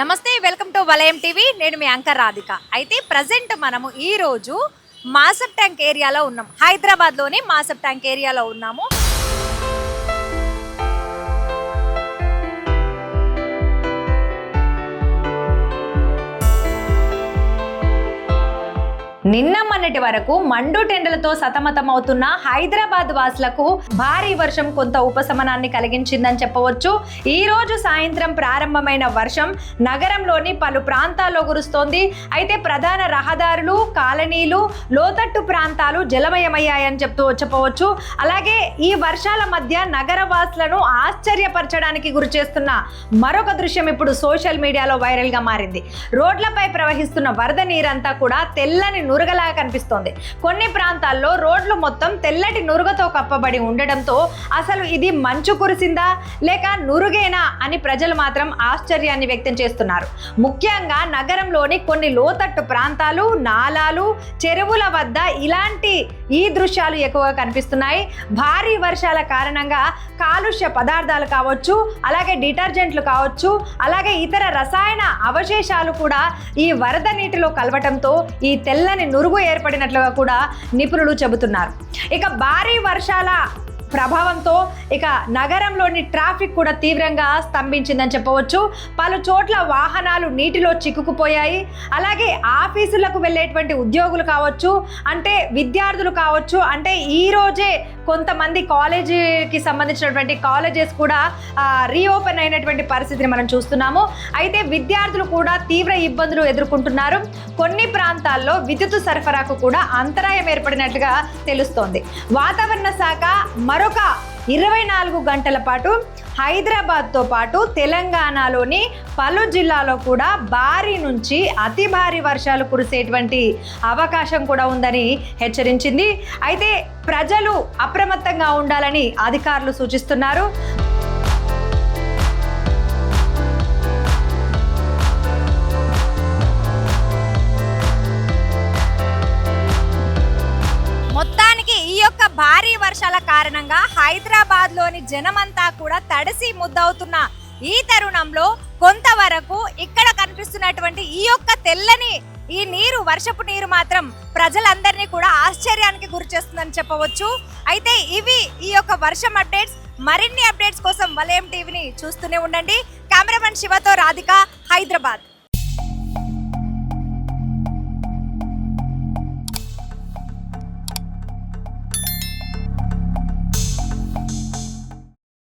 నమస్తే, welcome to వలయం TV. నేను మీ యాంకర్ రాధిక. అయితే ప్రజెంట్ మనము ఈరోజు మాసబ్ ట్యాంక్ ఏరియాలో ఉన్నాం. హైదరాబాద్లోని మాసబ్ ట్యాంక్ ఏరియాలో ఉన్నాము. నిన్న మొన్నటి వరకు మండు టెండలతో సతమతమవుతున్న హైదరాబాద్ వాసులకు భారీ వర్షం కొంత ఉపశమనాన్ని కలిగించిందని చెప్పవచ్చు. ఈ రోజు సాయంత్రం ప్రారంభమైన వర్షం నగరంలోని పలు ప్రాంతాల్లో కురుస్తోంది. అయితే ప్రధాన రహదారులు, కాలనీలు, లోతట్టు ప్రాంతాలు జలమయమయ్యాయని చెప్పవచ్చు. అలాగే ఈ వర్షాల మధ్య నగర వాసులను ఆశ్చర్యపరచడానికి గురి చేస్తున్న మరొక దృశ్యం ఇప్పుడు సోషల్ మీడియాలో వైరల్ గా మారింది. రోడ్లపై ప్రవహిస్తున్న వరద నీరంతా కూడా తెల్లని నురగలాగా కనిపిస్తోంది. కొన్ని ప్రాంతాల్లో రోడ్లు మొత్తం తెల్లటి నురుగతో కప్పబడి ఉండడంతో అసలు ఇది మంచు కురిసిందా లేక నురుగేనా అని ప్రజలు మాత్రం ఆశ్చర్యాన్ని వ్యక్తం చేస్తున్నారు. ముఖ్యంగా నగరంలోని కొన్ని లోతట్టు ప్రాంతాలు, నాలాలు, చెరువుల వద్ద ఇలాంటి ఈ దృశ్యాలు ఎక్కువగా కనిపిస్తున్నాయి. భారీ వర్షాల కారణంగా కాలుష్య పదార్థాలు కావచ్చు, అలాగే డిటర్జెంట్లు కావచ్చు, అలాగే ఇతర రసాయన అవశేషాలు కూడా ఈ వరద నీటిలో కలవటంతో ఈ తెల్లని నురుగు ఏర్పడినట్లుగా కూడా నిపుణులు చెబుతున్నారు. ఇక భారీ వర్షాల ప్రభావంతో ఇక నగరంలోని ట్రాఫిక్ కూడా తీవ్రంగా స్తంభించిందని చెప్పవచ్చు. పలు చోట్ల వాహనాలు నీటిలో చిక్కుకుపోయాయి. అలాగే ఆఫీసులకు వెళ్ళేటువంటి ఉద్యోగులు కావచ్చు, అంటే విద్యార్థులు కావచ్చు, అంటే ఈ రోజే కొంతమంది కాలేజీకి సంబంధించినటువంటి కాలేజెస్ కూడా రీఓపెన్ అయినటువంటి పరిస్థితిని మనం చూస్తున్నాము. అయితే విద్యార్థులు కూడా తీవ్ర ఇబ్బందులు ఎదుర్కొంటున్నారు. కొన్ని ప్రాంతాల్లో విద్యుత్ సరఫరాకు కూడా అంతరాయం ఏర్పడినట్లుగా తెలుస్తోంది. వాతావరణ శాఖ మరొక 24 గంటల పాటు హైదరాబాద్తో పాటు తెలంగాణలోని పలు జిల్లాలో కూడా భారీ నుంచి అతి భారీ వర్షాలు కురిసేటువంటి అవకాశం కూడా ఉందని హెచ్చరించింది. అయితే ప్రజలు అప్రమత్తంగా ఉండాలని అధికారులు సూచిస్తున్నారు. భారీ వర్షాల కారణంగా హైదరాబాద్ లోని జనమంతా కూడా తడిసి ముద్దవుతున్న ఈ తరుణంలో కొంతవరకు ఇక్కడ కనిపిస్తున్నటువంటి ఈ యొక్క తెల్లని ఈ నీరు, వర్షపు నీరు మాత్రం ప్రజలందరినీ కూడా ఆశ్చర్యానికి గురి చేస్తుందని చెప్పవచ్చు. అయితే ఇవి ఈ యొక్క వర్షం అప్డేట్స్. మరిన్ని అప్డేట్స్ కోసం వలయం టీవీని చూస్తూనే ఉండండి. కెమెరామెన్ శివతో రాధిక, హైదరాబాద్.